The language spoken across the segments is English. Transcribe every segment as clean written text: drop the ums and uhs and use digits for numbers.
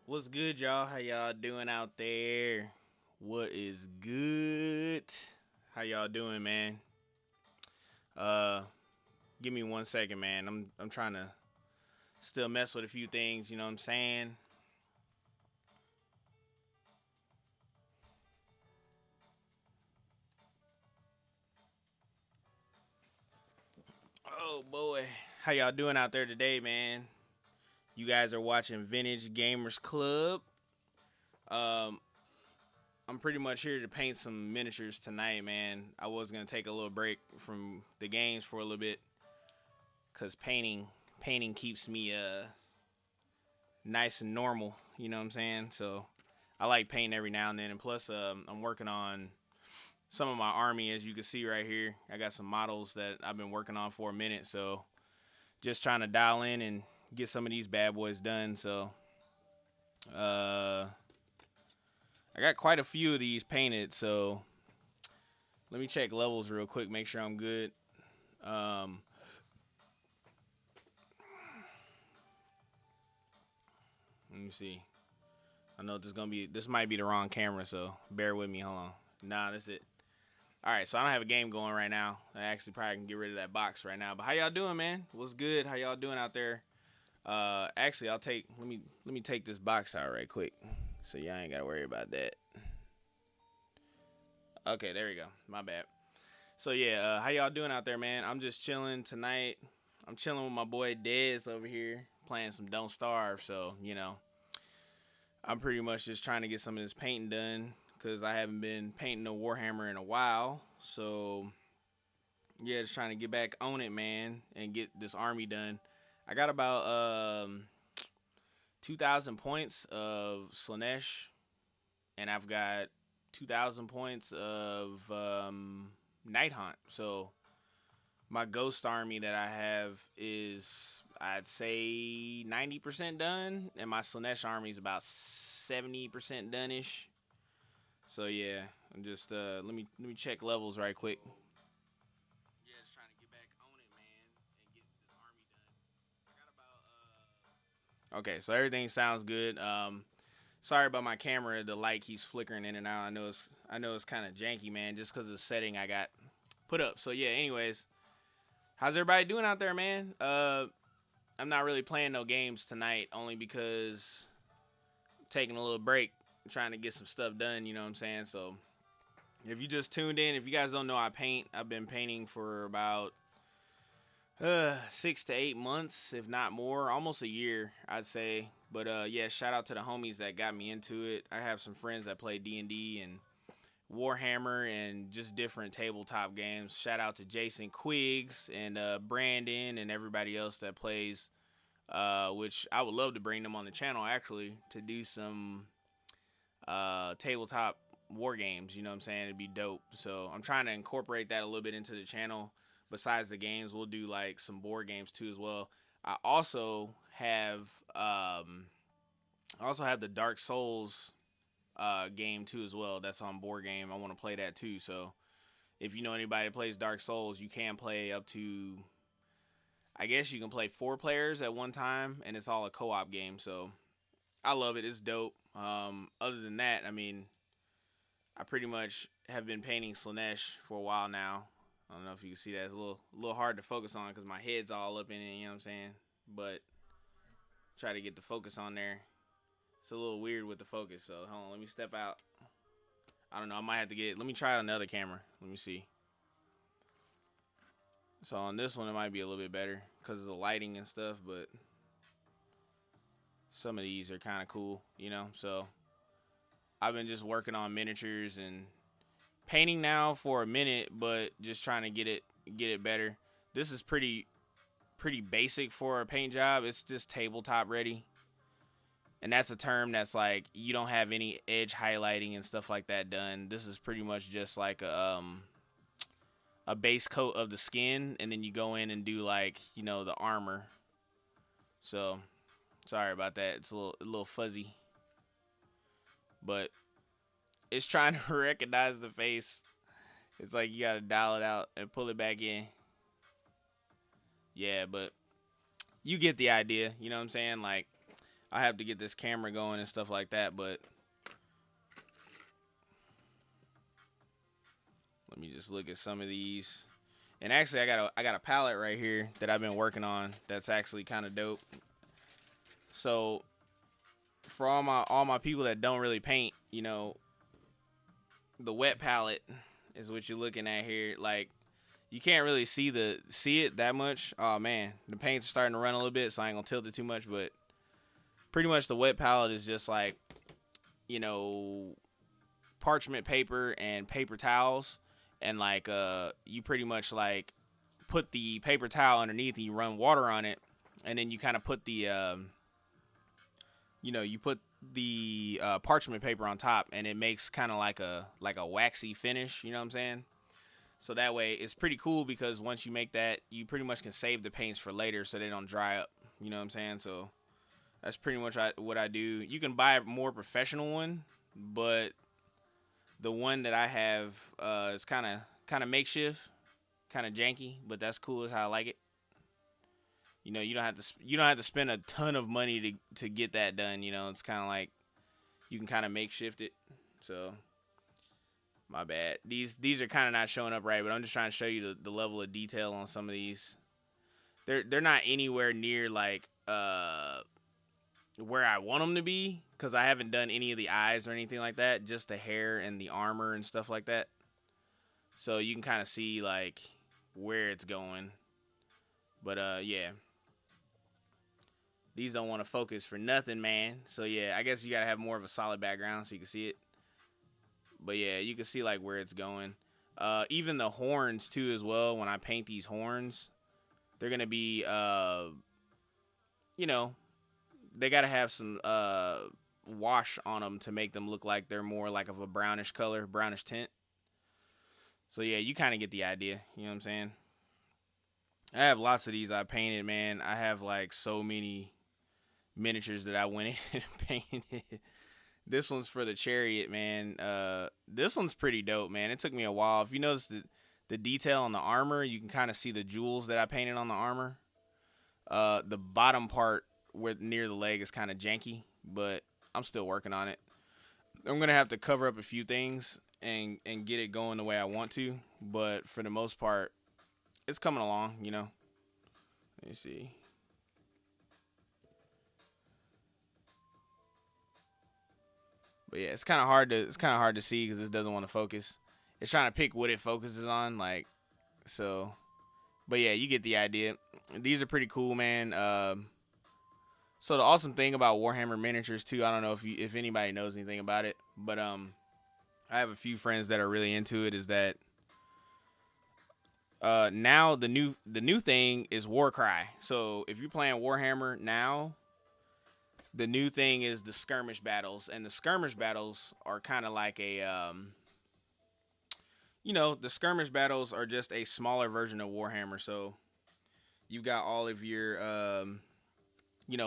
What's good, y'all? How y'all doing out there? What is good? How y'all doing, man? Uh, Give me 1 second, man. I'm trying to still mess with a few things. You know what I'm saying? Oh boy, how y'all doing out there today, man? You guys are watching Vintage Gamers Club. Um, I'm pretty much here to paint some miniatures tonight, man. I was gonna take a little break from the games for a little bit, cause painting keeps me nice and normal. You know what I'm saying? So I like painting every now and then. And plus, I'm working on some of my army, as you can see right here. I got some models that I've been working on for a minute. So just trying to dial in and get some of these bad boys done. So uh, I got quite a few of these painted. So let me check levels real quick, make sure I'm good. Um, Let me see. I know this might be the wrong camera, so bear with me. Hold on. Nah, that's it. All right, so I don't have a game going right now. I actually probably can get rid of that box right now. But how y'all doing, man? What's good? How y'all doing out there? Actually, let me take this box out right quick, so y'all ain't gotta worry about that. Okay, there we go. My bad. So yeah, how y'all doing out there, man? I'm just chilling tonight. I'm chilling with my boy Dez over here, playing some Don't Starve. So I'm pretty much just trying to get some of this painting done because I haven't been painting no Warhammer in a while. So yeah, just trying to get back on it, man, and get this army done. I got about 2,000 points of Slanesh, and I've got 2,000 points of Night Hunt. So my Ghost army that I have is, I'd say, 90% done, and my Slanesh army is about 70% done-ish. So yeah, I'm just let me check levels right quick. Yeah, just trying to get back on it, man, and get this army done. I got about Okay, so everything sounds good. Sorry about my camera. The light keeps flickering in and out. I know it's kind of janky, man, just because of the setting I got put up. So yeah, anyways, how's everybody doing out there, man? I'm not really playing no games tonight, only because I'm taking a little break, trying to get some stuff done. You know what I'm saying? So if you just tuned in, if you guys don't know, I paint. I've been painting for about 6 to 8 months, if not more, almost a year, I'd say. But yeah, shout out to the homies that got me into it. I have some friends that play D&D and Warhammer and just different tabletop games. Shout out to Jason Quiggs and Brandon and everybody else that plays, which I would love to bring them on the channel actually to do some tabletop war games. You know what I'm saying? It'd be dope. So I'm trying to incorporate that a little bit into the channel. Besides the games, we'll do like some board games too as well. I also have the Dark Souls game too as well. That's on board game. I want to play that too. So if you know anybody that plays Dark Souls, you can play up to, I guess you can play 4 players at one time, and it's all a co-op game. So I love it. It's dope. Other than that, I mean, I pretty much have been painting Slanesh for a while now. I don't know if you can see that. It's a little hard to focus on because my head's all up in it, you know what I'm saying? But try to get the focus on there. It's a little weird with the focus, so hold on, let me step out. I don't know, I might have to let me try another camera. Let me see. So on this one, it might be a little bit better because of the lighting and stuff, but some of these are kind of cool, you know? So I've been just working on miniatures and painting now for a minute, but just trying to get it better. This is pretty basic for a paint job. It's just tabletop ready, and that's a term that's like you don't have any edge highlighting and stuff like that done. This is pretty much just like a base coat of the skin, and then you go in and do like the armor. So sorry about that. It's a little fuzzy, but it's trying to recognize the face. It's like you gotta dial it out and pull it back in. Yeah, but you get the idea. You know what I'm saying? Like, I have to get this camera going and stuff like that, but let me just look at some of these. And actually, I got a palette right here that I've been working on that's actually kind of dope. So for all my people that don't really paint, you know, the wet palette is what you're looking at here. Like, you can't really see it that much. Oh man, the paint's starting to run a little bit, so I ain't gonna tilt it too much. But pretty much the wet palette is just like, you know, parchment paper and paper towels, and like you pretty much like put the paper towel underneath and you run water on it, and then you kind of put the you put the parchment paper on top, and it makes kind of like a waxy finish. You know what I'm saying? So that way it's pretty cool, because once you make that, you pretty much can save the paints for later so they don't dry up. You know what I'm saying? So that's pretty much what I do. You can buy a more professional one, but the one that I have is kind of makeshift, kind of janky, but that's cool. Is how I like it. You know, you don't have to spend a ton of money to get that done. You know, it's kind of like you can kind of makeshift it. So my bad. These are kind of not showing up right, but I'm just trying to show you the level of detail on some of these. They're not anywhere near like where I want them to be, because I haven't done any of the eyes or anything like that, just the hair and the armor and stuff like that. So you can kind of see like where it's going. But yeah, these don't want to focus for nothing, man. So yeah, I guess you gotta have more of a solid background so you can see it. But yeah, you can see like where it's going. Even the horns too as well. When I paint these horns, they're gonna be you know, they gotta have some wash on them to make them look like they're more like of a brownish color, brownish tint. So yeah, you kind of get the idea. You know what I'm saying? I have lots of these I painted, man. I have like so many miniatures that I went in and painted. This one's for the chariot, man. This one's pretty dope, man. It took me a while. If you notice the detail on the armor, you can kind of see the jewels that I painted on the armor. The bottom part where near the leg is kind of janky, but I'm still working on it. I'm gonna have to cover up a few things and get it going the way I want to, but for the most part, it's coming along, you know. Let me see. But yeah, it's kind of hard to see because it doesn't want to focus. It's trying to pick what it focuses on, like, so. But yeah, you get the idea. These are pretty cool, man. So the awesome thing about Warhammer miniatures too, I don't know if anybody knows anything about it, but I have a few friends that are really into it, is that now the new thing is Warcry. So if you're playing Warhammer now, the new thing is the skirmish battles, and the skirmish battles are kind of like a the skirmish battles are just a smaller version of Warhammer. So you've got all of your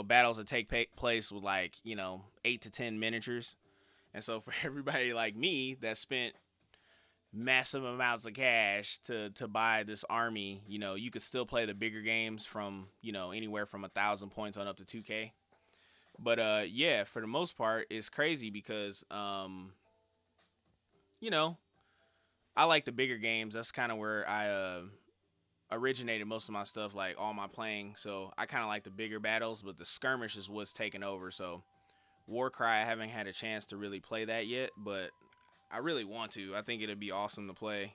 battles that take place with like 8 to 10 miniatures. And so for everybody like me that spent massive amounts of cash to buy this army, you could still play the bigger games from anywhere from 1,000 points on up to 2K. But yeah, for the most part, it's crazy because I like the bigger games. That's kind of where I originated most of my stuff, like all my playing. So I kind of like the bigger battles, but the skirmish is what's taken over. So Warcry, I haven't had a chance to really play that yet, but I really want to. I think it'd be awesome to play.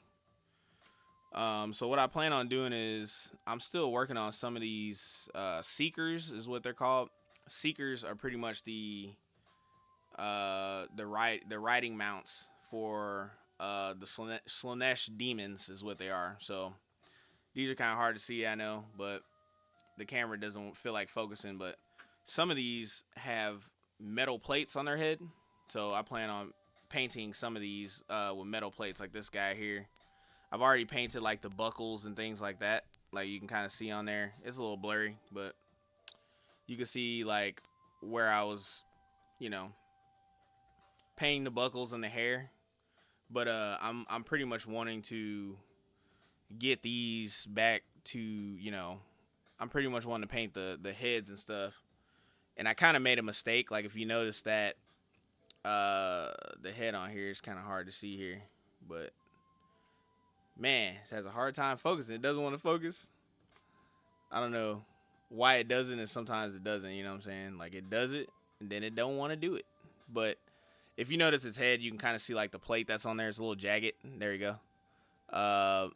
So what I plan on doing is I'm still working on some of these Seekers, is what they're called. Seekers are pretty much the riding mounts for the Slaanesh demons, is what they are. So these are kind of hard to see, I know, but the camera doesn't feel like focusing. But some of these have metal plates on their head, so I plan on painting some of these with metal plates, like this guy here. I've already painted like the buckles and things like that, like you can kind of see on there. It's a little blurry, but you can see like where I was, painting the buckles and the hair. But I'm pretty much wanting to get these back to, I'm pretty much wanting to paint the heads and stuff And I kind of made a mistake. Like if you notice that the head on here is kind of hard to see here, but man, it has a hard time focusing. It doesn't want to focus. I don't know why it doesn't, and sometimes it doesn't. You know what I'm saying? Like it does it, and then it don't want to do it. But if you notice its head, you can kind of see like the plate that's on there. It's a little jagged. There you go.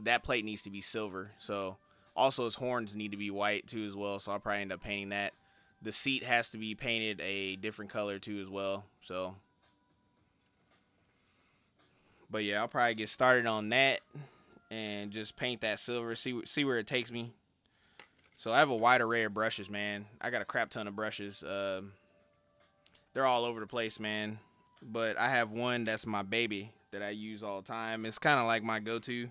That plate needs to be silver. So also its horns need to be white too as well. So I'll probably end up painting that. The seat has to be painted a different color too as well. So, but yeah, I'll probably get started on that and just paint that silver. See where it takes me. So I have a wide array of brushes, man. I got a crap ton of brushes. They're all over the place, man. But I have one that's my baby that I use all the time. It's kind of like my go-to.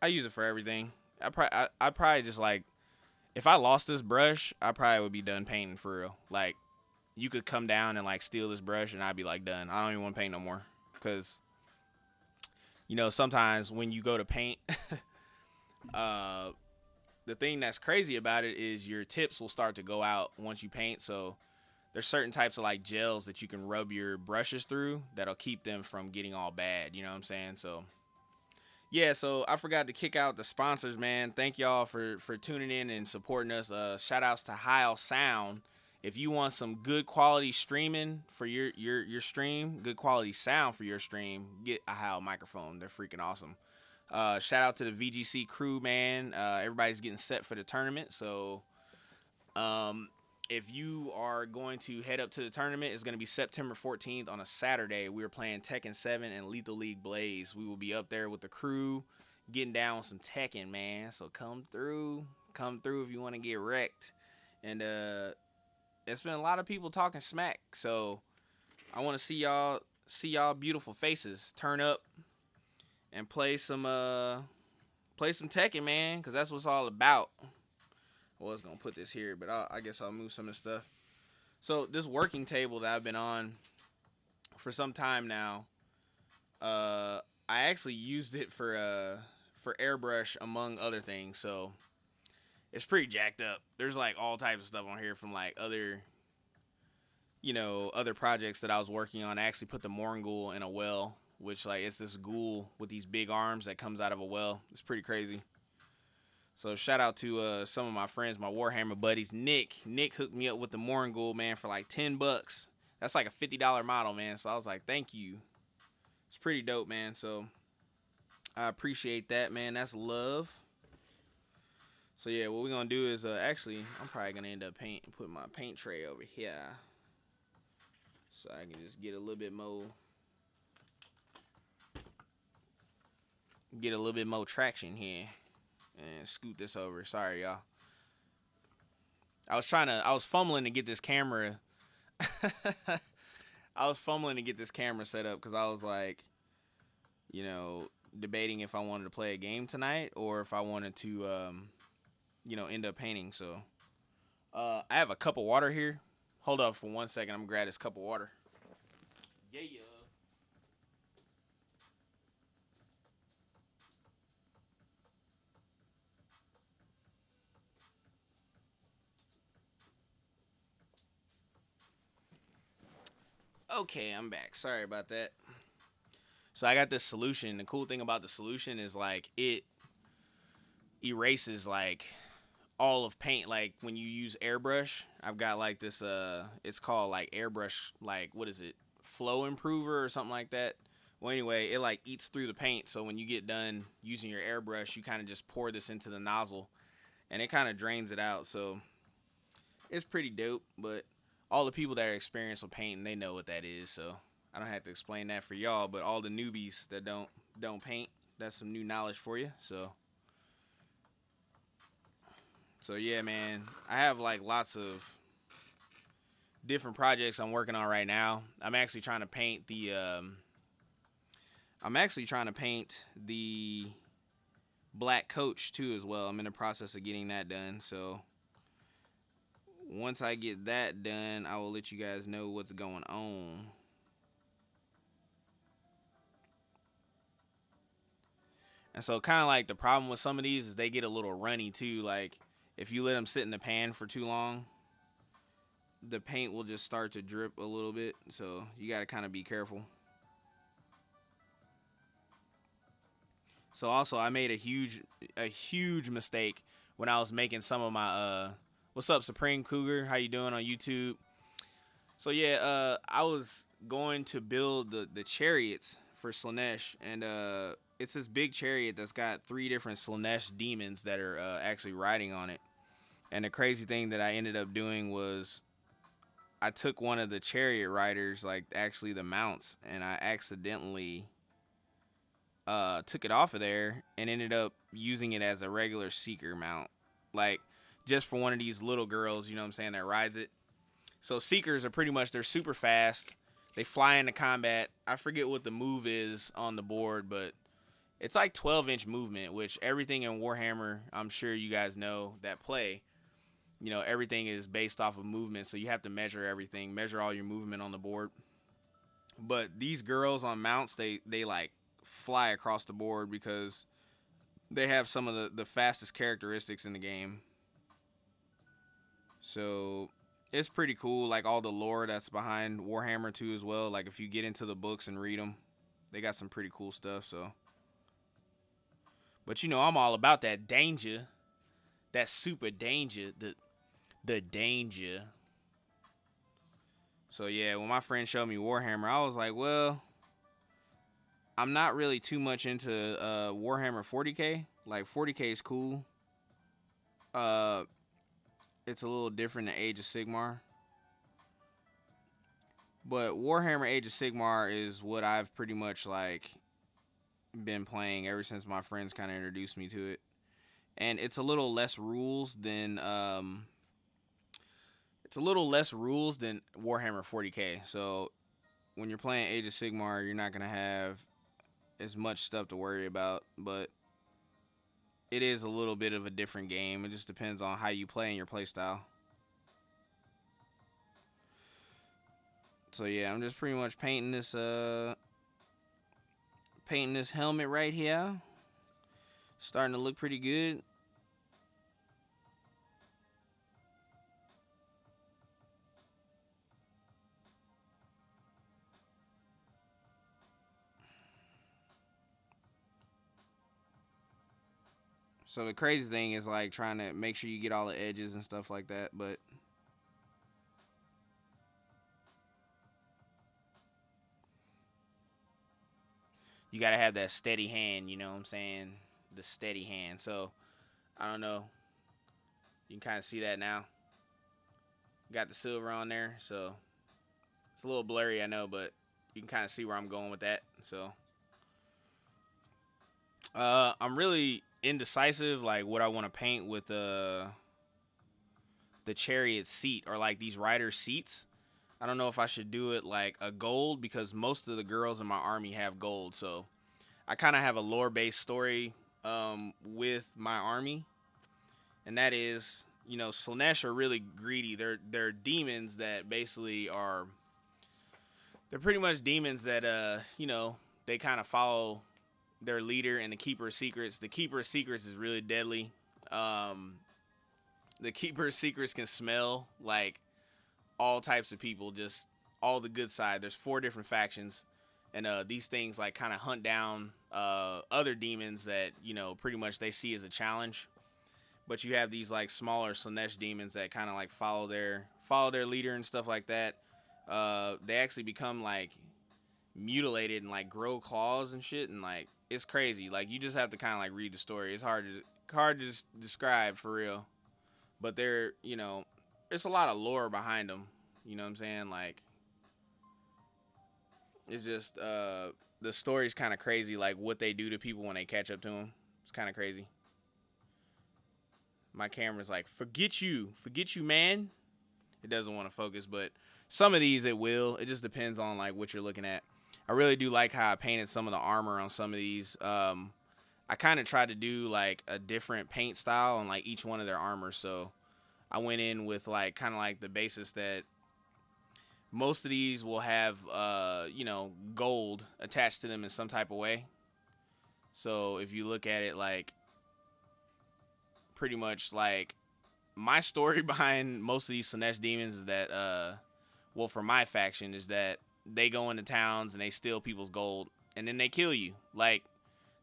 I use it for everything. I probably just like, if I lost this brush, I probably would be done painting for real. Like, you could come down and like steal this brush and I'd be like done. I don't even want to paint no more. Because, you know, sometimes when you go to paint, the thing that's crazy about it is your tips will start to go out once you paint. So there's certain types of like gels that you can rub your brushes through that'll keep them from getting all bad. You know what I'm saying? So yeah, so I forgot to kick out the sponsors, man. Thank y'all for tuning in and supporting us. Shout outs to Heil Sound. If you want some good quality streaming for your stream, good quality sound for your stream, get a Heil microphone. They're freaking awesome. Shout out to the VGC crew, man. Everybody's getting set for the tournament. So if you are going to head up to the tournament, it's going to be September 14th on a Saturday. We're playing Tekken 7 and Lethal League Blaze. We will be up there with the crew, getting down with some Tekken, man. So come through if you want to get wrecked. And it's been a lot of people talking smack, so I want to see y'all beautiful faces turn up and play some Tekken, man, because that's what it's all about. I was gonna put this here, but I guess I'll move some of the stuff. So this working table that I've been on for some time now, I actually used it for airbrush among other things. So it's pretty jacked up. There's like all types of stuff on here from like other projects that I was working on. I actually put the Morngul in a well, which like it's this ghoul with these big arms that comes out of a well. It's pretty crazy. So shout out to some of my friends, my Warhammer buddies. Nick hooked me up with the Morngul, man, for like $10. That's like a $50 model, man. So I was like, thank you. It's pretty dope, man. So I appreciate that, man. That's love. So yeah, what we're gonna do is actually I'm probably gonna end up putting my paint tray over here, so I can just get a little bit more traction here. And scoot this over. Sorry, y'all. I was fumbling to get this camera. I was fumbling to get this camera set up because I was like, debating if I wanted to play a game tonight or if I wanted to, end up painting. So, I have a cup of water here. Hold up for 1 second. I'm gonna grab this cup of water. Yeah. Okay, I'm back. Sorry about that. So I got this solution. The cool thing about the solution is like it erases like all of paint. Like when you use airbrush, I've got like this it's called like airbrush, like what is it? Flow improver or something like that. Well, anyway, it like eats through the paint. So when you get done using your airbrush, you kind of just pour this into the nozzle and it kind of drains it out. So it's pretty dope, but all the people that are experienced with painting, they know what that is, so I don't have to explain that for y'all. But all the newbies that don't paint, that's some new knowledge for you. So yeah, man, I have like lots of different projects I'm working on right now. I'm actually trying to paint the black coach too as well. I'm in the process of getting that done. So once I get that done, I will let you guys know what's going on. And so kind of like the problem with some of these is they get a little runny too. Like if you let them sit in the pan for too long, the paint will just start to drip a little bit, so you got to kind of be careful. So also, I made a huge mistake when I was making some of my what's up, Supreme Cougar? How you doing on YouTube? So yeah, I was going to build the chariots for Slaanesh, and it's this big chariot that's got 3 different Slaanesh demons that are actually riding on it. And the crazy thing that I ended up doing was I took one of the chariot riders, like actually the mounts, and I accidentally took it off of there and ended up using it as a regular seeker mount, like just for one of these little girls, you know what I'm saying, that rides it. So seekers are pretty much, they're super fast. They fly into combat. I forget what the move is on the board, but it's like 12-inch movement, which everything in Warhammer, I'm sure you guys know that play, you know, everything is based off of movement. So you have to measure everything, measure all your movement on the board. But these girls on mounts, they like fly across the board because they have some of the fastest characteristics in the game. So it's pretty cool, like all the lore that's behind Warhammer 2 as well. Like if you get into the books and read them, they got some pretty cool stuff. So, but you know, I'm all about that danger, that super danger, the danger. So yeah, when my friend showed me Warhammer, I was like, well, I'm not really too much into Warhammer 40k. Like 40k is cool. It's a little different than Age of Sigmar. But Warhammer Age of Sigmar is what I've pretty much like been playing ever since my friends kind of introduced me to it. And it's a little less rules than Warhammer 40k. So when you're playing Age of Sigmar, you're not gonna have as much stuff to worry about, but it is a little bit of a different game. It just depends on how you play and your play style. So yeah, I'm just pretty much painting this helmet right here. Starting to look pretty good. So the crazy thing is like trying to make sure you get all the edges and stuff like that, but you gotta have that steady hand, you know what I'm saying? The steady hand. So I don't know. You can kind of see that now. Got the silver on there, so it's a little blurry, I know, but you can kind of see where I'm going with that. So I'm really indecisive, like what I want to paint with the chariot seat, or like these rider seats. I don't know if I should do it like a gold, because most of the girls in my army have gold. So I kind of have a lore-based story with my army, and that is, you know, Slaanesh are really greedy. They're demons that basically are, they're pretty much demons that you know, they kind of follow their leader and the Keeper of Secrets. The Keeper of Secrets is really deadly. The Keeper of Secrets can smell like all types of people, just all the good side. There's 4 different factions, and these things like kind of hunt down other demons that, you know, pretty much they see as a challenge. But you have these like smaller Slaanesh demons that kind of like follow their leader and stuff like that. They actually become like mutilated and like grow claws and shit, and like it's crazy. Like you just have to kind of like read the story. It's hard to describe for real. But they're, you know, it's a lot of lore behind them. You know what I'm saying? Like it's just the story's kind of crazy. Like what they do to people when they catch up to them. It's kind of crazy. My camera's like, forget you, man. It doesn't want to focus, but some of these it will. It just depends on like what you're looking at. I really do like how I painted some of the armor on some of these. I kind of tried to do like a different paint style on like each one of their armor. So I went in with like kind of like the basis that most of these will have, you know, gold attached to them in some type of way. So if you look at it, like pretty much like my story behind most of these Slanesh demons is that, well, for my faction, is that they go into towns and they steal people's gold, and then they kill you. Like,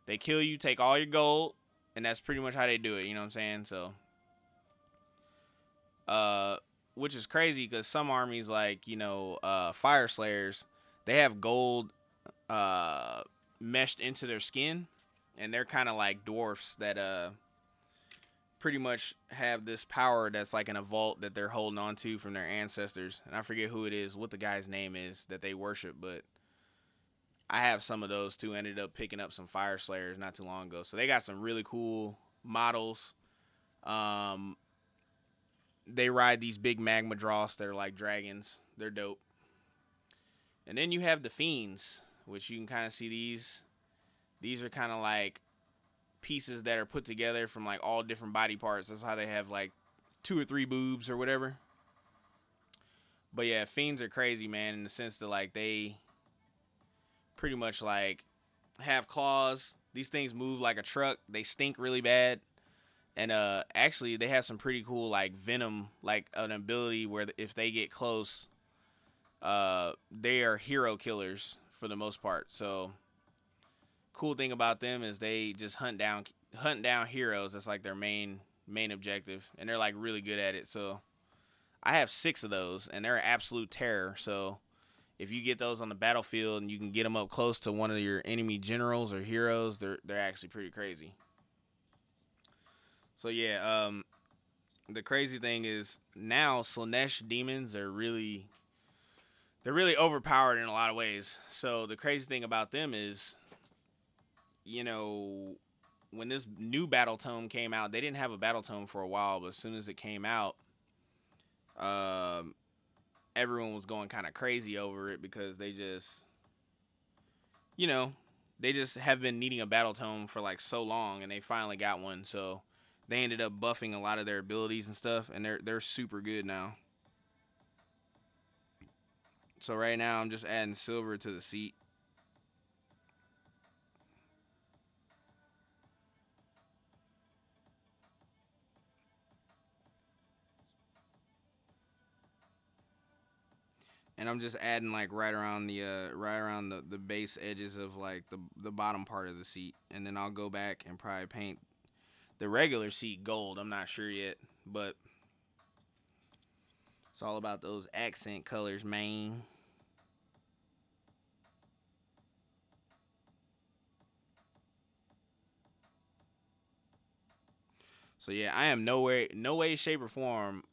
they kill you, take all your gold, and that's pretty much how they do it. You know what I'm saying? So, which is crazy because some armies, like, Fire Slayers, they have gold meshed into their skin, and they're kind of like dwarfs that pretty much have this power that's like in a vault that they're holding on to from their ancestors. And I forget who it is, what the guy's name is that they worship, but I have some of those too. Ended up picking up some Fire Slayers not too long ago. So they got some really cool models. They ride these big magma dross that are like dragons. They're dope. And then you have the Fiends, which you can kind of see these. These are kind of like pieces that are put together from like all different body parts. That's how they have like 2 or 3 boobs or whatever. But yeah, Fiends are crazy, man, in the sense that like they pretty much like have claws. These things move like a truck. They stink really bad. And actually they have some pretty cool like venom, like an ability where if they get close, they are hero killers for the most part. So cool thing about them is they just hunt down heroes. That's like their main objective, and they're like really good at it. So I have 6 of those, and they're an absolute terror. So if you get those on the battlefield and you can get them up close to one of your enemy generals or heroes, they're actually pretty crazy. So yeah, the crazy thing is now Slanesh demons are really overpowered in a lot of ways. So the crazy thing about them is, when this new battle tome came out, they didn't have a battle tome for a while, but as soon as it came out, everyone was going kind of crazy over it because they just have been needing a battle tome for like so long, and they finally got one. So they ended up buffing a lot of their abilities and stuff, and they're super good now. So right now I'm just adding silver to the seat. And I'm just adding like right around the base edges of like the bottom part of the seat. And then I'll go back and probably paint the regular seat gold. I'm not sure yet, but it's all about those accent colors, man. So yeah, I am no way, shape, or form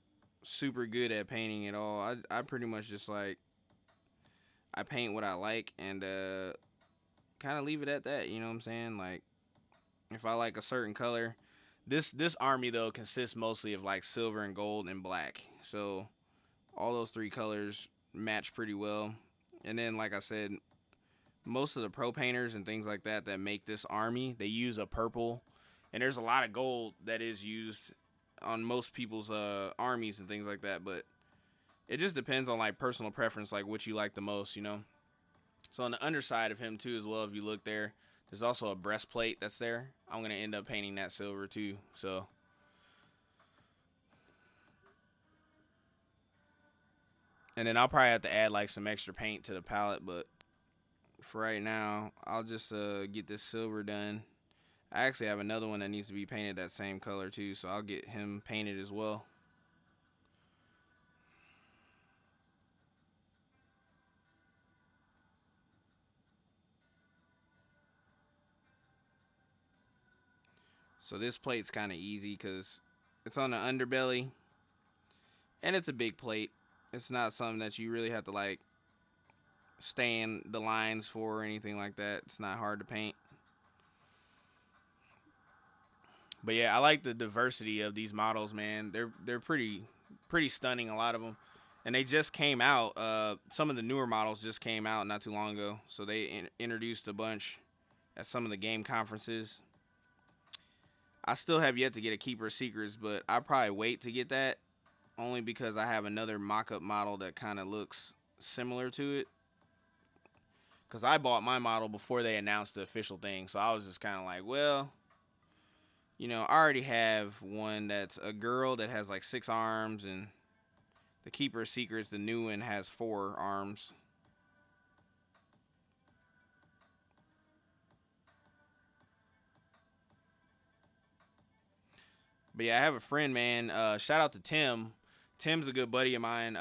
super good at painting at all. I pretty much just like I paint what I like and kind of leave it at that. You know what I'm saying? Like if I like a certain color, this army though consists mostly of like silver and gold and black. So all those 3 colors match pretty well. And then like I said, most of the pro painters and things like that make this army, they use a purple. And there's a lot of gold that is used on most people's armies and things like that. But it just depends on like personal preference, like what you like the most, So on the underside of him too as well, if you look there, there's also a breastplate that's there. I'm going to end up painting that silver too. So and then I'll probably have to add like some extra paint to the palette. But for right now, I'll just get this silver done. I actually have another one that needs to be painted that same color too, so I'll get him painted as well. So this plate's kind of easy because it's on the underbelly, and it's a big plate. It's not something that you really have to like stay in the lines for or anything like that. It's not hard to paint. But yeah, I like the diversity of these models, man. They're pretty stunning, a lot of them. And they just came out. Some of the newer models just came out not too long ago. So they introduced a bunch at some of the game conferences. I still have yet to get a Keeper of Secrets, but I'll probably wait to get that. Only because I have another mock-up model that kind of looks similar to it. Because I bought my model before they announced the official thing. So I was just kind of like, well, You know, I already have one that's a girl that has like 6 arms, and the Keeper of Secrets, the new one, has 4 arms. But yeah, I have a friend, man. Shout out to Tim. Tim's a good buddy of mine.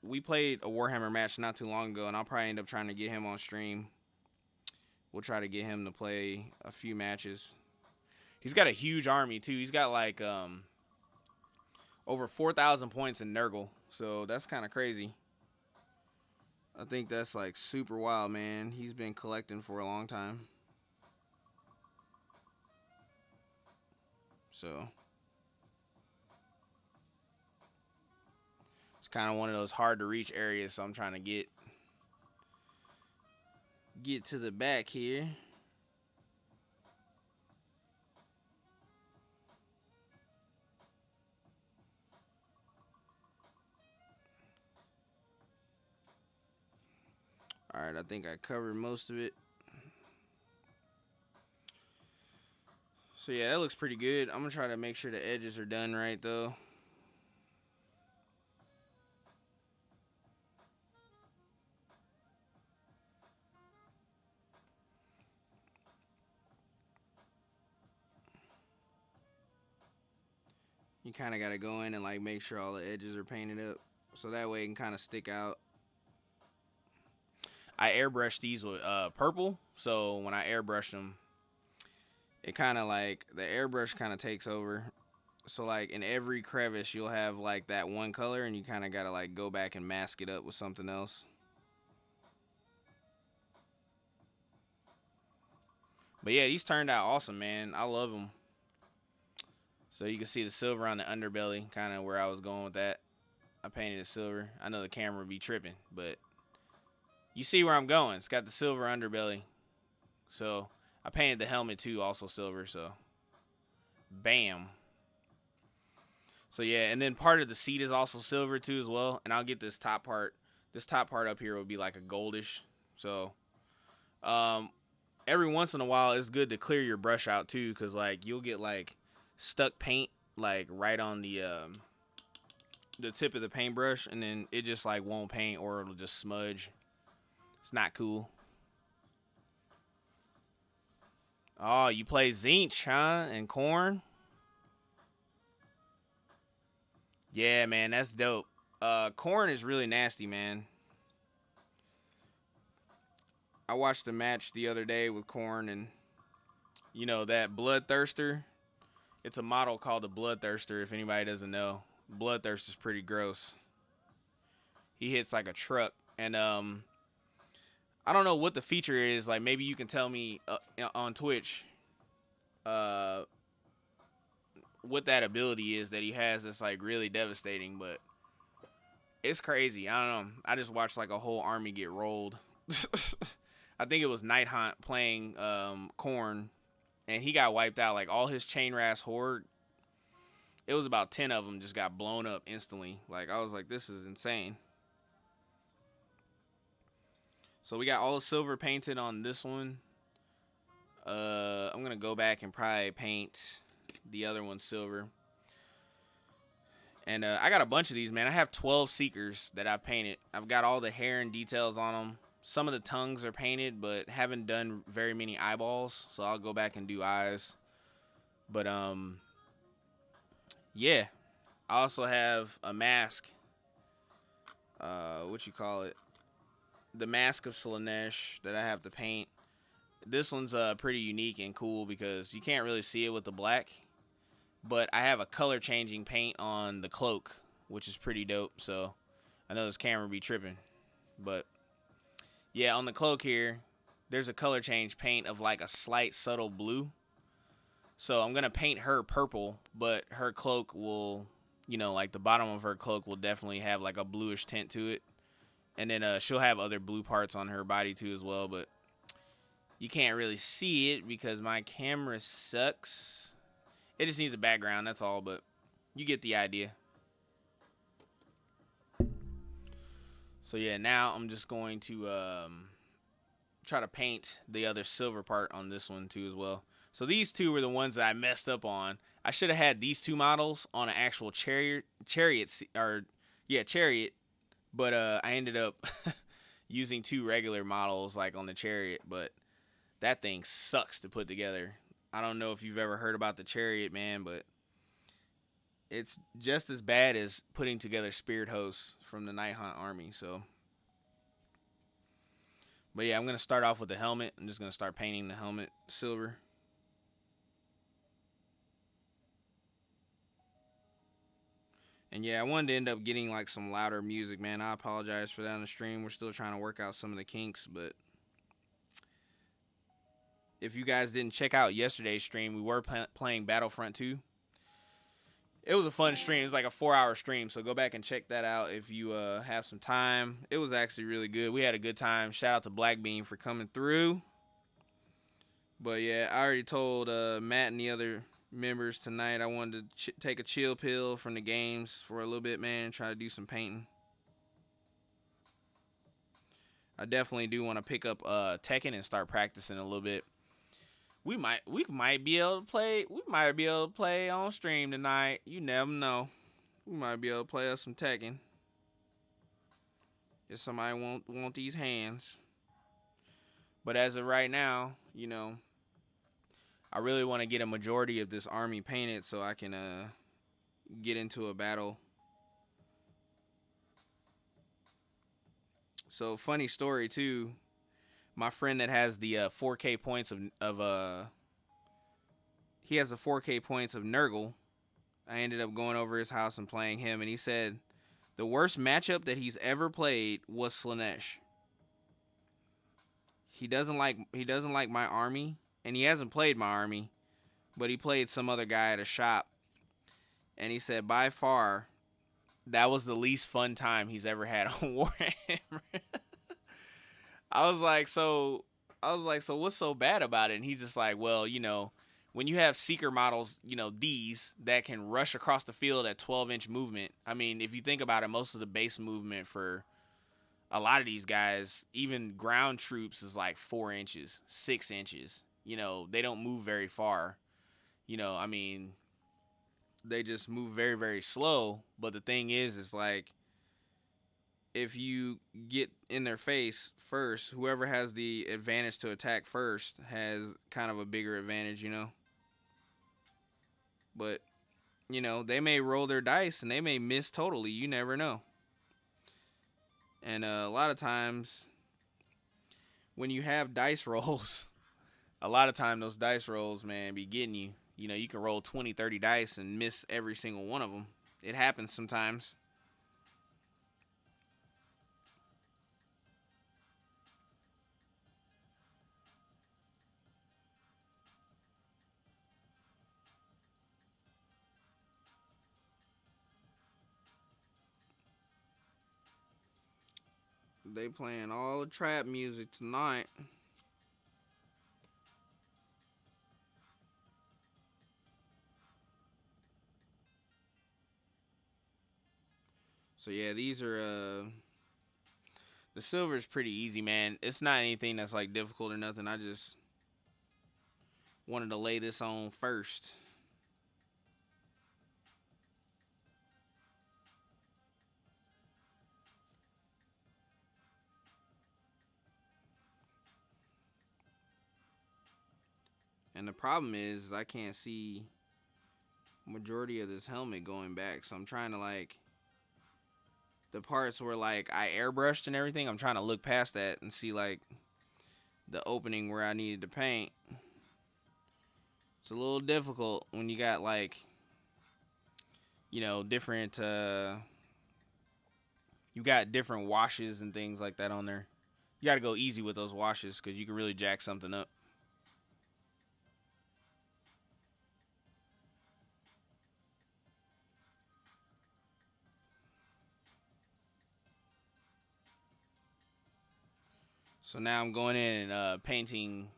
We played a Warhammer match not too long ago, and I'll probably end up trying to get him on stream. We'll try to get him to play a few matches. He's got a huge army too. He's got like over 4,000 points in Nurgle, so that's kind of crazy. I think that's like super wild, man. He's been collecting for a long time. So it's kind of one of those hard to reach areas, so I'm trying to get to the back here. Alright, I think I covered most of it. So yeah, that looks pretty good. I'm going to try to make sure the edges are done right, though. You kind of got to go in and like make sure all the edges are painted up, so that way it can kind of stick out. I airbrushed these with purple, so when I airbrush them, it kind of like the airbrush kind of takes over. So like in every crevice, you'll have like that one color, and you kind of got to like go back and mask it up with something else. But yeah, these turned out awesome, man. I love them. So you can see the silver on the underbelly, kind of where I was going with that. I painted it silver. I know the camera would be tripping, but you see where I'm going. It's got the silver underbelly. So I painted the helmet too, also silver. So bam. So yeah, and then part of the seat is also silver too as well. And I'll get this top part. This top part up here will be like a goldish. So every once in a while, it's good to clear your brush out too, because like you'll get like stuck paint like right on the tip of the paintbrush, and then it just like won't paint, or it'll just smudge. It's not cool. Oh, you play Zinch, huh? And Corn? Yeah, man, that's dope. Corn is really nasty, man. I watched a match the other day with Corn, and you know that Bloodthirster. It's a model called the Bloodthirster, if anybody doesn't know. Bloodthirster's pretty gross. He hits like a truck. And I don't know what the feature is. Like, maybe you can tell me on Twitch what that ability is that he has that's like really devastating. But it's crazy. I don't know. I just watched like a whole army get rolled. I think it was Night Hunt playing Corn. And he got wiped out. Like, all his Chain Ras horde, it was about 10 of them just got blown up instantly. Like, I was like, this is insane. So we got all the silver painted on this one. I'm going to go back and probably paint the other one silver. And I got a bunch of these, man. I have 12 Seekers that I've painted. I've got all the hair and details on them. Some of the tongues are painted, but haven't done very many eyeballs, so I'll go back and do eyes. But yeah, I also have a mask. What you call it? The Mask of Slaanesh that I have to paint. This one's pretty unique and cool because you can't really see it with the black, but I have a color changing paint on the cloak, which is pretty dope. So I know this camera be tripping, but yeah, on the cloak here, there's a color change paint of like a slight subtle blue. So I'm going to paint her purple, but her cloak will, you know, like the bottom of her cloak will definitely have like a bluish tint to it. And then she'll have other blue parts on her body too as well, but you can't really see it because my camera sucks. It just needs a background, that's all, but you get the idea. So yeah, now I'm just going to try to paint the other silver part on this one too as well. So these two were the ones that I messed up on. I should have had these two models on an actual chariot, but I ended up using two regular models like on the chariot, but that thing sucks to put together. I don't know if you've ever heard about the chariot, man, but it's just as bad as putting together Spirit Hosts from the Night Hunt army. So, but yeah, I'm gonna start off with the helmet. I'm just gonna start painting the helmet silver. And yeah, I wanted to end up getting like some louder music, man. I apologize for that on the stream. We're still trying to work out some of the kinks, but if you guys didn't check out yesterday's stream, we were playing Battlefront 2. It was a fun stream. It was like a 4-hour stream, so go back and check that out if you have some time. It was actually really good. We had a good time. Shout out to Blackbeam for coming through. But yeah, I already told Matt and the other members tonight I wanted to take a chill pill from the games for a little bit, man, and try to do some painting. I definitely do want to pick up Tekken and start practicing a little bit. We might be able to play. We might be able to play on stream tonight. You never know. We might be able to play us some Tekken. If somebody want these hands. But as of right now, you know, I really want to get a majority of this army painted so I can get into a battle. So funny story too. My friend that has the 4K points of he has the 4K points of Nurgle. I ended up going over his house and playing him, and he said the worst matchup that he's ever played was Slaanesh. He doesn't like my army, and he hasn't played my army, but he played some other guy at a shop, and he said by far that was the least fun time he's ever had on Warhammer. I was like, so what's so bad about it? And he's just like, well, you know, when you have seeker models, you know, these that can rush across the field at 12-inch movement. I mean, if you think about it, most of the base movement for a lot of these guys, even ground troops, is like 4 inches, 6 inches. You know, they don't move very far. You know, I mean, they just move very, very slow. But the thing is like, if you get in their face first, whoever has the advantage to attack first has kind of a bigger advantage, you know. But, you know, they may roll their dice and they may miss totally. You never know. And a lot of times when you have dice rolls, a lot of time those dice rolls, man, be getting you. You know, you can roll 20, 30 dice and miss every single one of them. It happens sometimes. They playing all the trap music tonight. So yeah, these are the silver is pretty easy, man. It's not anything that's like difficult or nothing. I just wanted to lay this on first. And the problem is I can't see majority of this helmet going back. So I'm trying to like the parts where like I airbrushed and everything, I'm trying to look past that and see like the opening where I needed to paint. It's a little difficult when you got like, you know, different you got different washes and things like that on there. You got to go easy with those washes because you can really jack something up. So now I'm going in and painting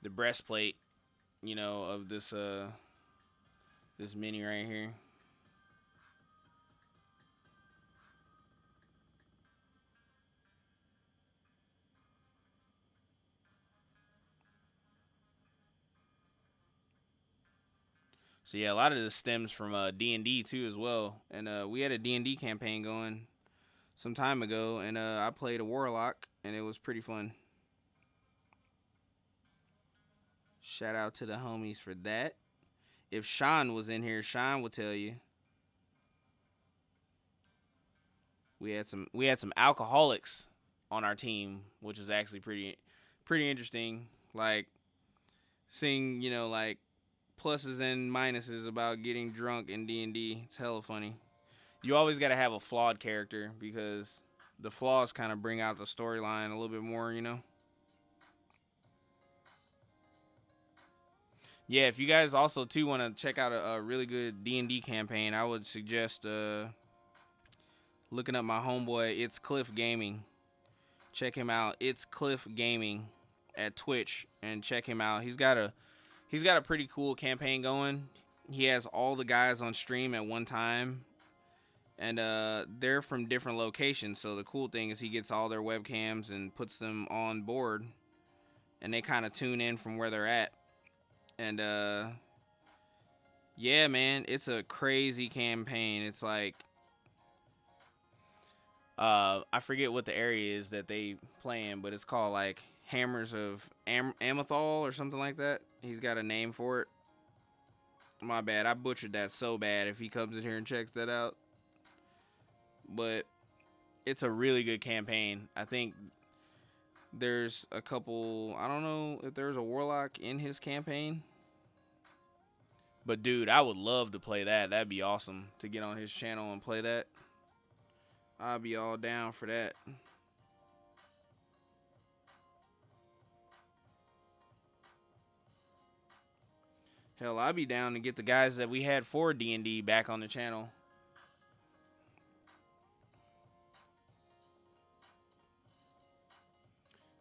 the breastplate, you know, of this this mini right here. So yeah, a lot of this stems from D&D too as well. And we had a D&D campaign going some time ago, and I played a warlock, and it was pretty fun. Shout out to the homies for that. If Sean was in here, Sean would tell you. We had some alcoholics on our team, which was actually pretty interesting. Like seeing, like pluses and minuses about getting drunk in D&D. It's hella funny. You always got to have a flawed character because the flaws kind of bring out the storyline a little bit more, Yeah, if you guys also too want to check out a really good D&D campaign, I would suggest looking up my homeboy It's Cliff Gaming. Check him out. It's Cliff Gaming at Twitch, and check him out. He's got a pretty cool campaign going. He has all the guys on stream at one time, and they're from different locations. So the cool thing is he gets all their webcams and puts them on board, and they kind of tune in from where they're at. And yeah, man, it's a crazy campaign. It's like I forget what the area is that they play in, but it's called like Hammers of Amethol or something like that. He's got a name for it. My bad, I butchered that so bad if he comes in here and checks that out. But it's a really good campaign. I think there's a couple, I don't know if there's a warlock in his campaign. But dude, I would love to play that. That'd be awesome to get on his channel and play that. I'll be all down for that. Hell, I'd be down to get the guys that we had for D&D back on the channel.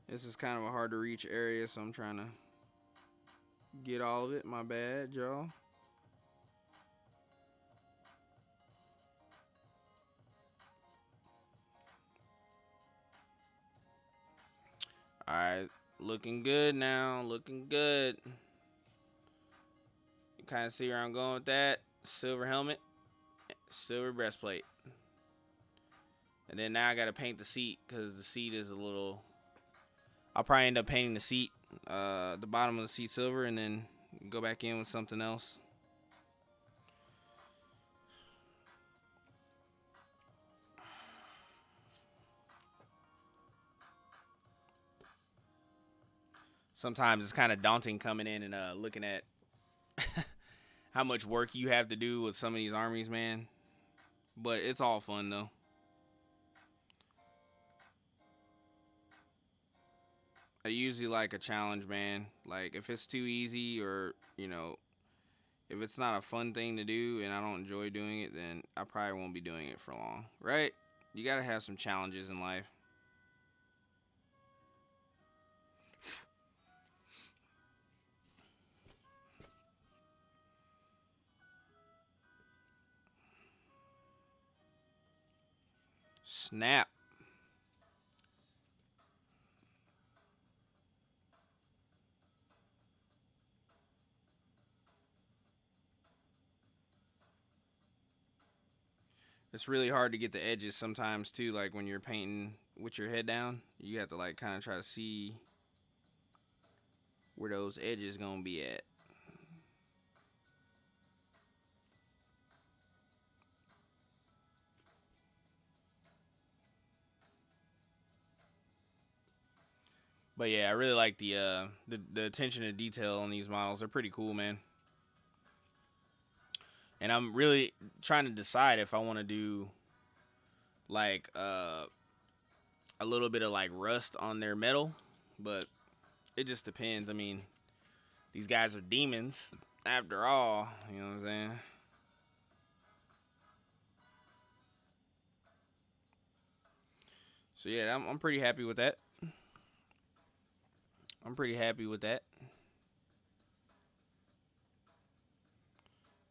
This is kind of a hard to reach area, so I'm trying to get all of it. My bad, y'all. Alright, looking good now. Looking good. You kind of see where I'm going with that. Silver helmet, silver breastplate. And then now I got to paint the seat because the seat is a little... I'll probably end up painting the seat, the bottom of the seat silver, and then go back in with something else. Sometimes it's kind of daunting coming in and looking at how much work you have to do with some of these armies, man. But it's all fun, though. I usually like a challenge, man. Like, if it's too easy or, if it's not a fun thing to do and I don't enjoy doing it, then I probably won't be doing it for long, right? You gotta have some challenges in life. Snap. It's really hard to get the edges sometimes too, like when you're painting with your head down. You have to like kind of try to see where those edges gonna be at. But yeah, I really like the attention to detail on these models. They're pretty cool, man. And I'm really trying to decide if I want to do like a little bit of like rust on their metal, but it just depends. I mean, these guys are demons after all, you know what I'm saying? So yeah, I'm pretty happy with that. I'm pretty happy with that.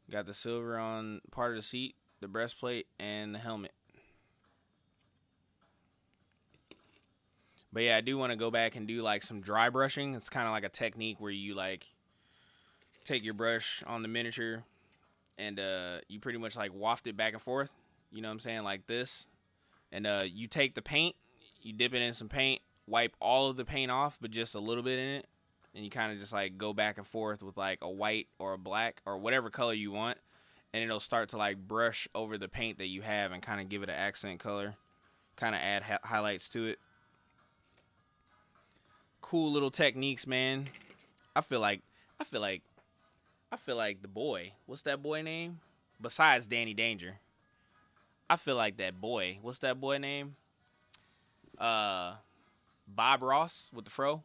Got the silver on part of the seat, the breastplate, and the helmet. But yeah, I do want to go back and do like some dry brushing. It's kind of like a technique where you like take your brush on the miniature and you pretty much like waft it back and forth. You know what I'm saying, like this. And you take the paint, you dip it in some paint, wipe all of the paint off, but just a little bit in it, and you kind of just like go back and forth with like a white or a black or whatever color you want, and it'll start to like brush over the paint that you have and kind of give it an accent color, kind of add highlights to it. Cool little techniques, man. I feel like the boy. What's that boy name? Besides Danny Danger, I feel like that boy. What's that boy name? Bob Ross with the fro.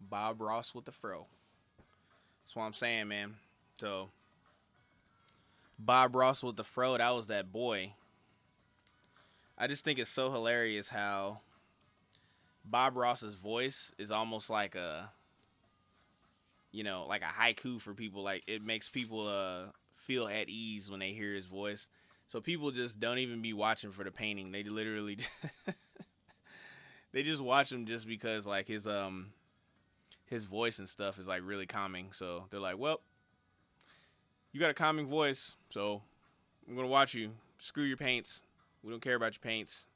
Bob Ross with the fro. That's what I'm saying, man. So Bob Ross with the fro, that was that boy. I just think it's so hilarious how Bob Ross's voice is almost like a, you know, like a haiku for people. Like, it makes people feel at ease when they hear his voice. So people just don't even be watching for the painting. They literally they just watch him just because like his voice and stuff is like really calming. So they're like, well, you got a calming voice, so I'm gonna watch you. Screw your paints. We don't care about your paints.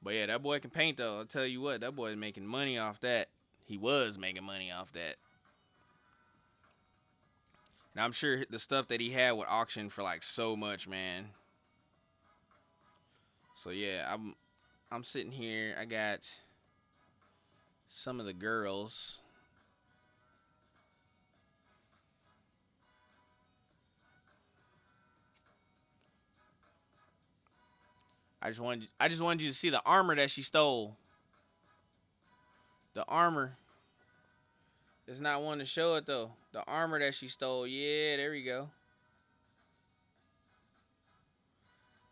But yeah, that boy can paint though. I'll tell you what, that boy is making money off that. He was making money off that. And I'm sure the stuff that he had would auction for like so much, man. So yeah, I'm sitting here. I got some of the girls. I just wanted you to see the armor that she stole. The armor. There's not one to show it though. The armor that she stole. Yeah, there we go.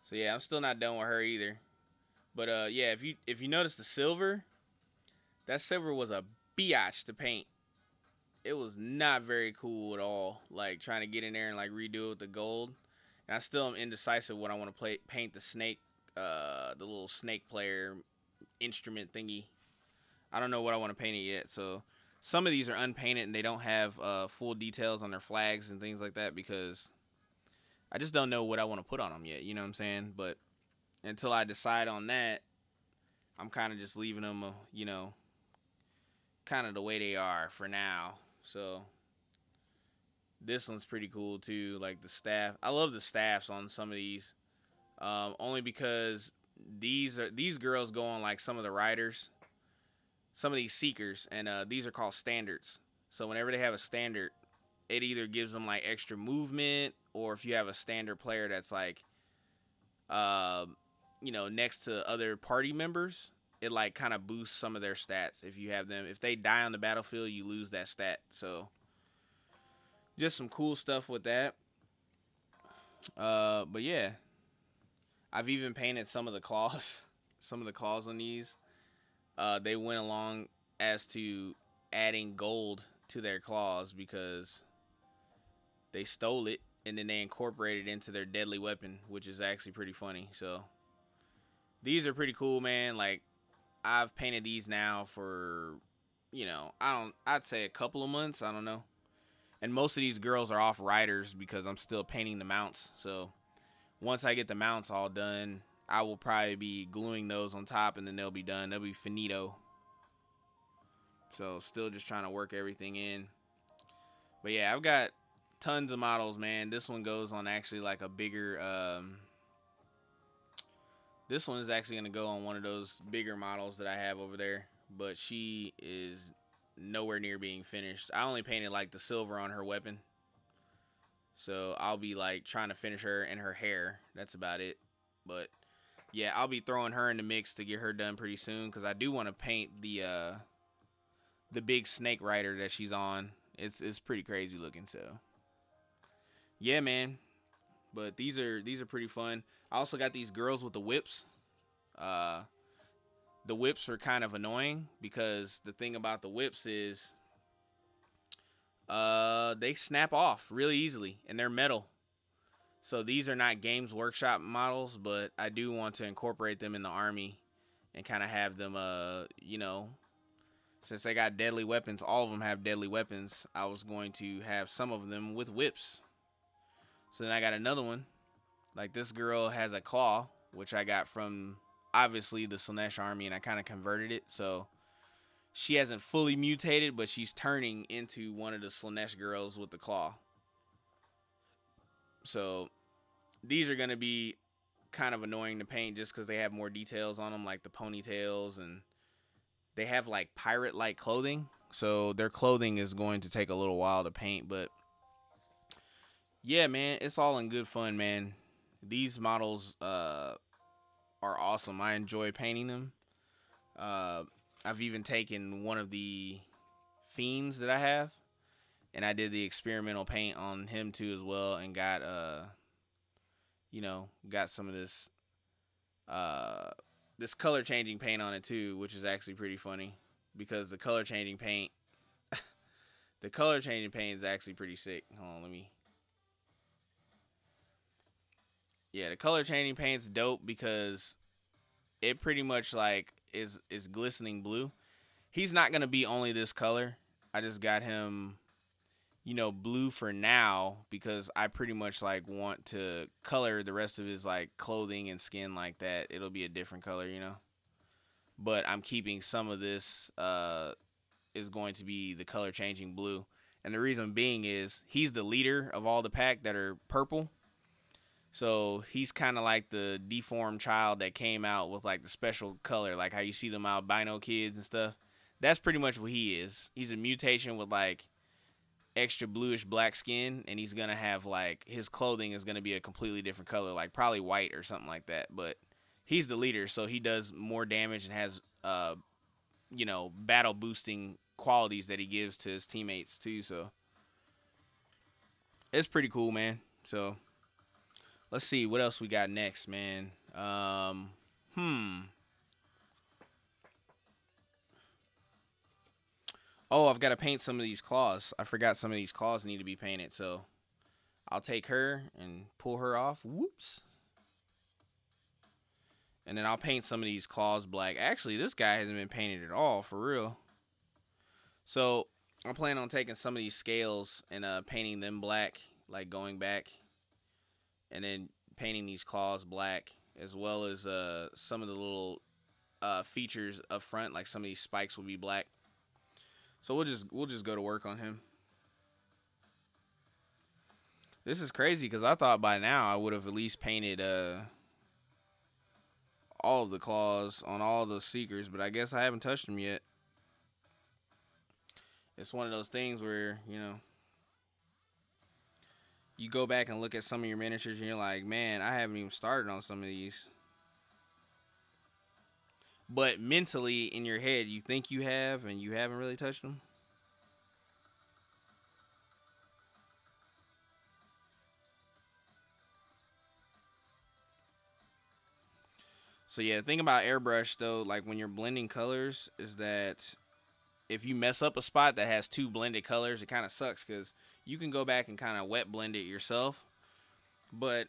So yeah, I'm still not done with her either. But yeah, if you notice the silver, that silver was a biatch to paint. It was not very cool at all. Like trying to get in there and like redo it with the gold. And I still am indecisive what I want to paint the snake, the little snake player instrument thingy. I don't know what I want to paint it yet. So some of these are unpainted and they don't have full details on their flags and things like that because I just don't know what I want to put on them yet. You know what I'm saying? But until I decide on that, I'm kind of just leaving them, you know, kind of the way they are for now. So this one's pretty cool too. Like the staff, I love the staffs on some of these, only because these girls go on like some of the riders, some of these seekers, and these are called standards. So whenever they have a standard, it either gives them like extra movement, or if you have a standard player that's like, you know, next to other party members, it like kind of boosts some of their stats. If you have them, if they die on the battlefield, you lose that stat. So just some cool stuff with that. But yeah, I've even painted some of the claws, some of the claws on these. They went along as to adding gold to their claws because they stole it and then they incorporated it into their deadly weapon, which is actually pretty funny. So these are pretty cool, man. Like, I've painted these now for, you know, I'd say a couple of months. I don't know. And most of these girls are off riders because I'm still painting the mounts. So once I get the mounts all done, I will probably be gluing those on top and then they'll be done. They'll be finito. So still just trying to work everything in. But yeah, I've got tons of models, man. This one goes on actually like a bigger, this one is actually going to go on one of those bigger models that I have over there. But she is nowhere near being finished. I only painted like the silver on her weapon. So I'll be like trying to finish her and her hair. That's about it. But yeah, I'll be throwing her in the mix to get her done pretty soon. Because I do want to paint the big snake rider that she's on. It's pretty crazy looking. So yeah, man. But these are pretty fun. I also got these girls with the whips. The whips are kind of annoying because the thing about the whips is they snap off really easily and they're metal. So these are not Games Workshop models, but I do want to incorporate them in the army and kind of have them, you know, since they got deadly weapons, all of them have deadly weapons. I was going to have some of them with whips. So then I got another one. Like this girl has a claw, which I got from obviously the Slaanesh army, and I kind of converted it. So she hasn't fully mutated, but she's turning into one of the Slaanesh girls with the claw. So these are going to be kind of annoying to paint just because they have more details on them, like the ponytails, and they have like pirate-like clothing. So their clothing is going to take a little while to paint, but yeah, man, it's all in good fun, man. These models are awesome. I enjoy painting them. I've even taken one of the fiends that I have, and I did the experimental paint on him too as well, and got got some of this this color changing paint on it too, which is actually pretty funny because the color changing paint is actually pretty sick. Hold on, let me. Yeah, the color changing paint's dope because it pretty much like is glistening blue. He's not gonna be only this color. I just got him, blue for now because I pretty much like want to color the rest of his like clothing and skin like that. It'll be a different color, But I'm keeping some of this is going to be the color changing blue. And the reason being is he's the leader of all the pack that are purple. So he's kind of like the deformed child that came out with like the special color, like how you see them albino kids and stuff. That's pretty much what he is. He's a mutation with like extra bluish black skin, and he's gonna have like his clothing is gonna be a completely different color, like probably white or something like that. But he's the leader, so he does more damage and has battle boosting qualities that he gives to his teammates too. So it's pretty cool, man. So let's see what else we got next, man. Oh, I've got to paint some of these claws. I forgot some of these claws need to be painted, so I'll take her and pull her off. Whoops. And then I'll paint some of these claws black. Actually, this guy hasn't been painted at all, for real. So I'm planning on taking some of these scales and painting them black, like going back, and then painting these claws black, as well as some of the little features up front, like some of these spikes will be black. So we'll just go to work on him. This is crazy because I thought by now I would have at least painted all of the claws on all the seekers, but I guess I haven't touched them yet. It's one of those things where, you go back and look at some of your miniatures and you're like, man, I haven't even started on some of these. But mentally, in your head, you think you have, and you haven't really touched them. So yeah, the thing about airbrush though, like when you're blending colors, is that if you mess up a spot that has two blended colors, it kind of sucks because you can go back and kind of wet blend it yourself. But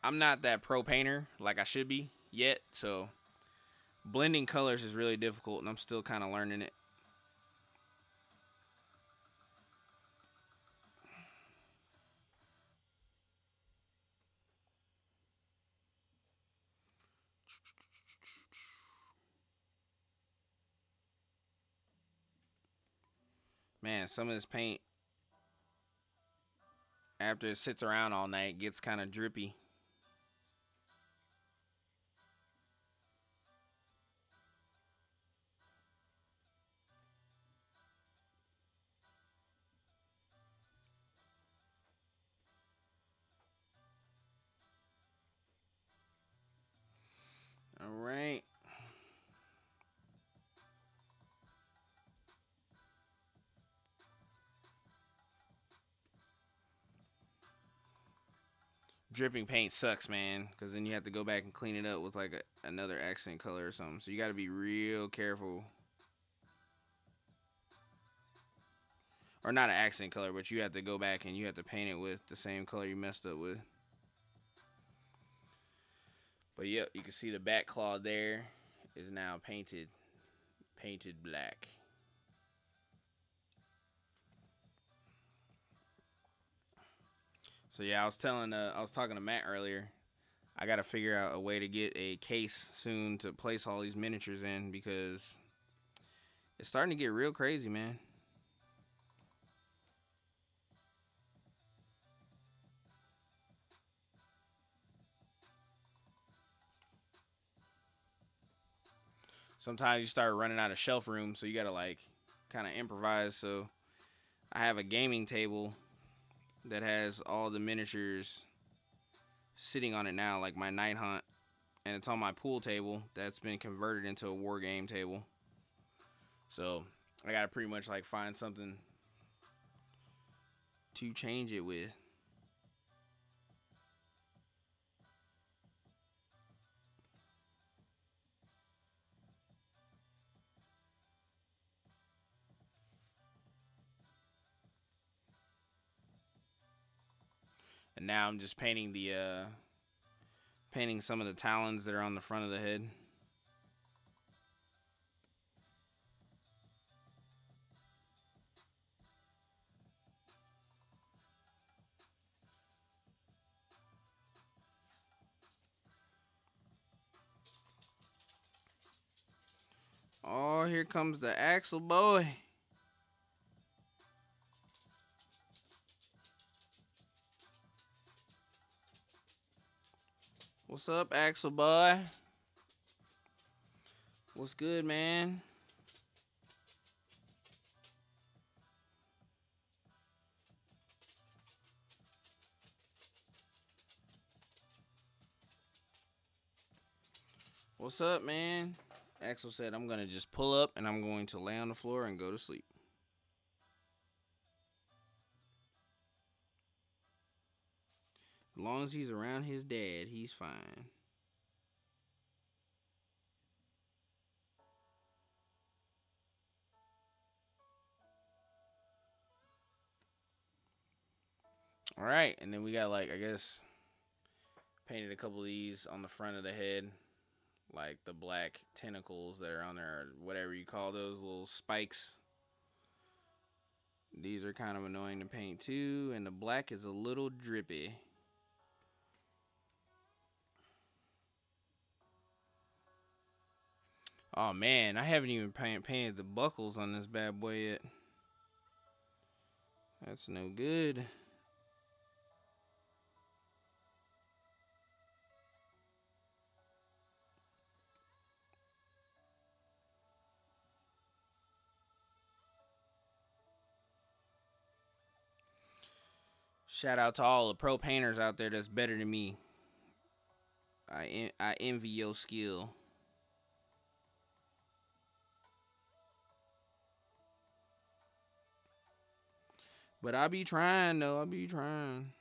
I'm not that pro painter like I should be yet, so blending colors is really difficult, and I'm still kind of learning it. Man, some of this paint, after it sits around all night, gets kind of drippy. All right. Dripping paint sucks, man, because then you have to go back and clean it up with like another accent color or something. So you got to be real careful. Or not an accent color, but you have to go back and you have to paint it with the same color you messed up with. But yep, you can see the back claw there is now painted black. So yeah, I was talking to Matt earlier. I gotta figure out a way to get a case soon to place all these miniatures in because it's starting to get real crazy, man. Sometimes you start running out of shelf room, so you gotta like kind of improvise. So I have a gaming table that has all the miniatures sitting on it now, like my Night Hunt, and it's on my pool table that's been converted into a war game table. So I gotta pretty much like find something to change it with. And now I'm just painting the painting some of the talons that are on the front of the head. Oh, here comes the Axel boy. What's up, Axel boy? What's good, man? What's up, man? Axel said, I'm going to just pull up and I'm going to lay on the floor and go to sleep. As long as he's around his dad, he's fine. All right, and then we got like, I guess, painted a couple of these on the front of the head, like the black tentacles that are on there, or whatever you call those little spikes. These are kind of annoying to paint too, and the black is a little drippy. Oh man, I haven't even painted the buckles on this bad boy yet. That's no good. Shout out to all the pro painters out there that's better than me. I envy your skill. But I be trying though. I be trying.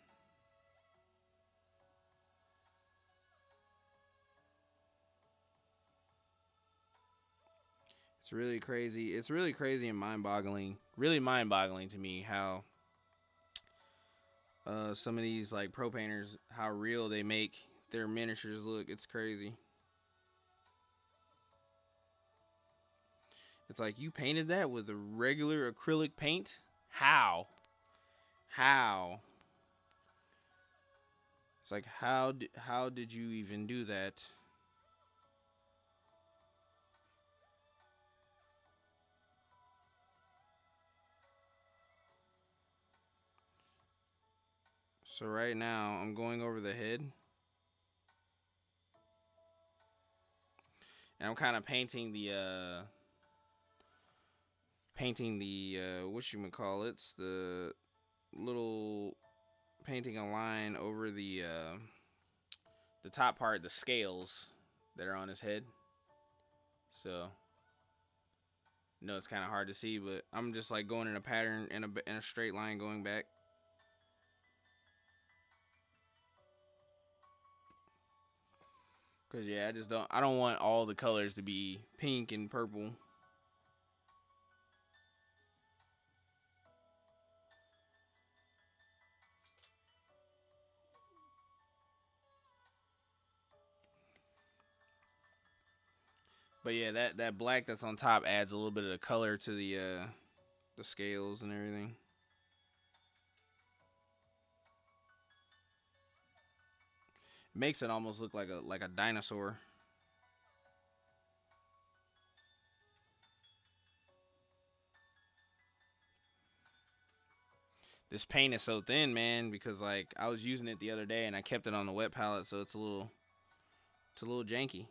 It's really crazy. It's really crazy and mind-boggling. Really mind-boggling to me how some of these like pro painters, how real they make their miniatures look. It's crazy. It's like you painted that with a regular acrylic paint? How? How? It's like how did you even do that? So right now I'm going over the head and I'm kind of painting the what you call it, the little painting a line over the top part, the scales that are on his head. So no, it's kind of hard to see, but I'm just like going in a pattern in a straight line going back. Cause yeah, I don't want all the colors to be pink and purple. But yeah, that black that's on top adds a little bit of the color to the scales and everything. Makes it almost look like a dinosaur. This paint is so thin, man, because like I was using it the other day and I kept it on the wet palette, so it's a little janky.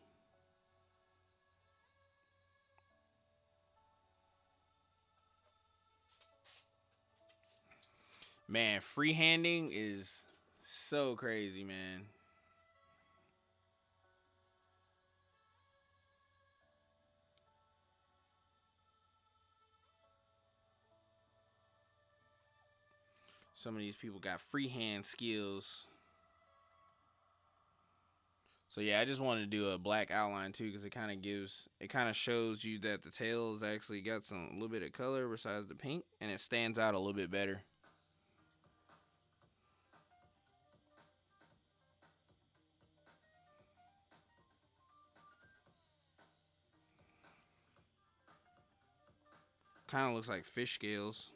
Man, freehanding is so crazy, man. Some of these people got freehand skills. So yeah, I just wanted to do a black outline too, because it kind of shows you that the tails actually got a little bit of color besides the pink, and it stands out a little bit better. Kind of looks like fish scales.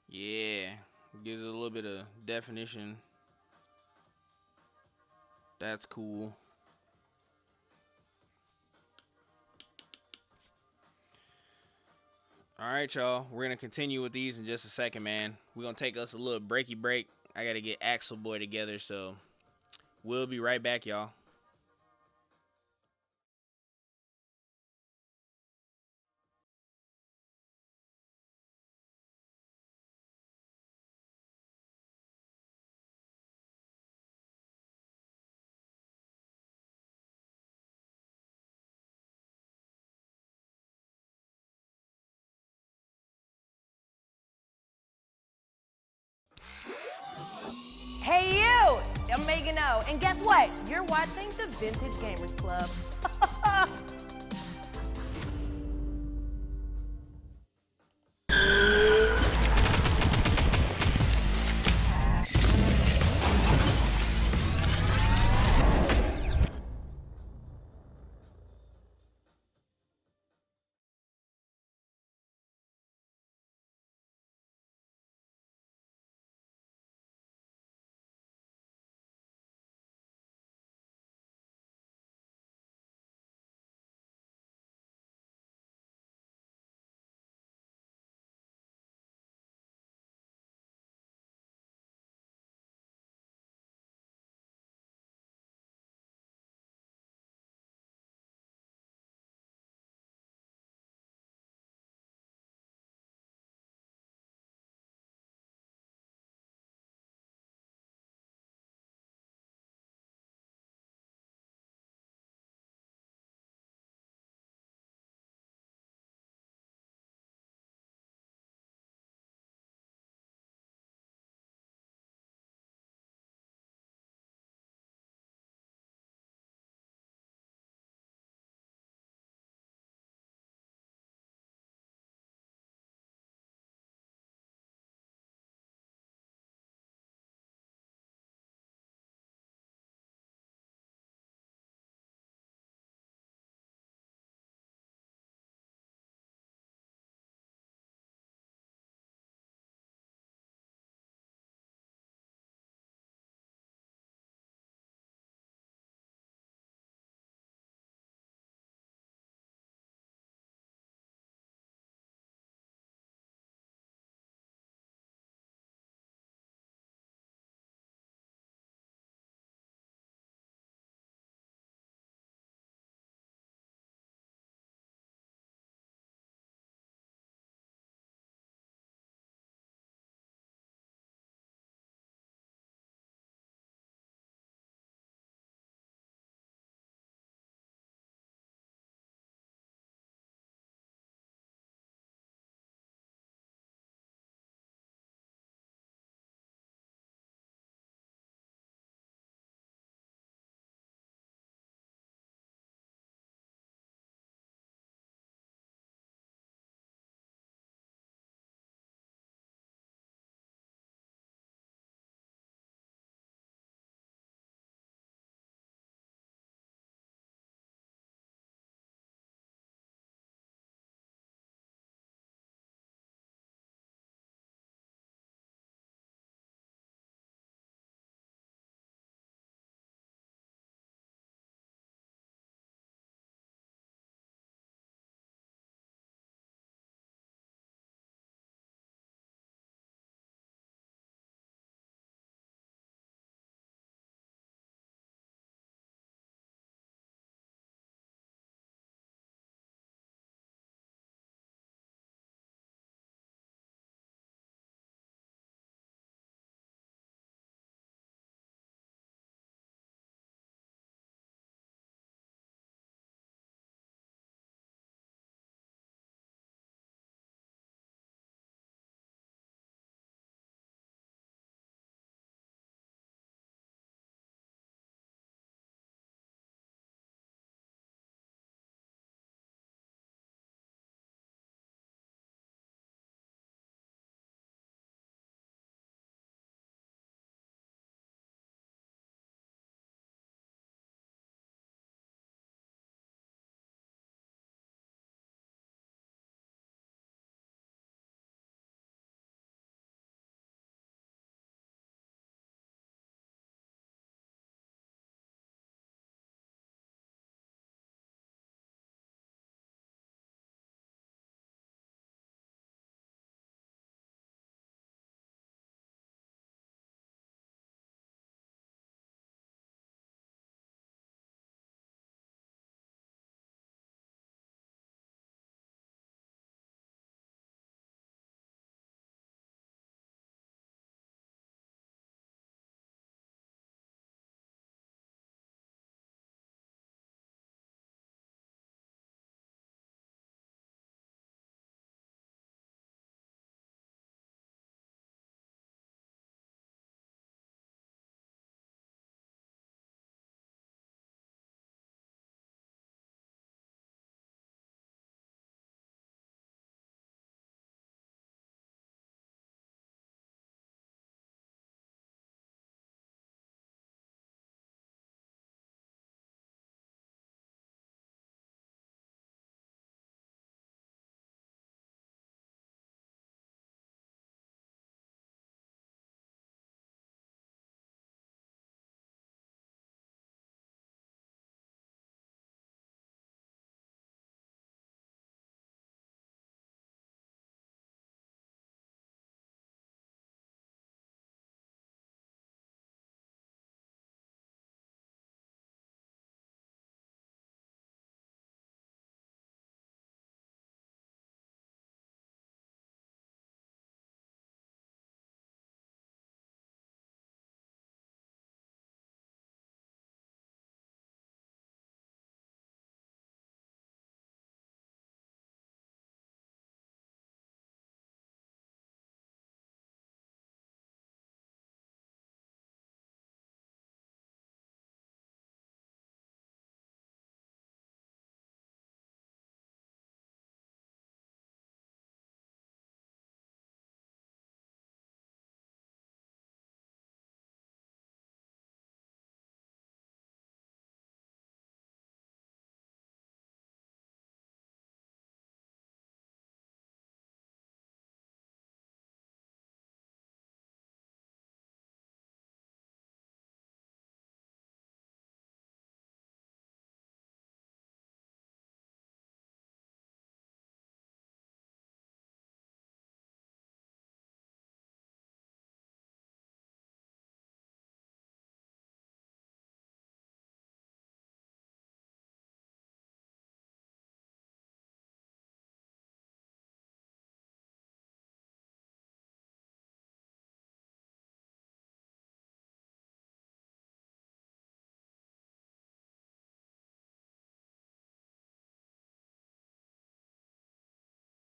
Yeah, gives it a little bit of definition. That's cool. All right, y'all. We're going to continue with these in just a second, man. We're going to take us a little breaky break. I got to get Axel Boy together, so we'll be right back, y'all. Hey you! I'm Megan O, and guess what? You're watching the Vintage Gamers Club.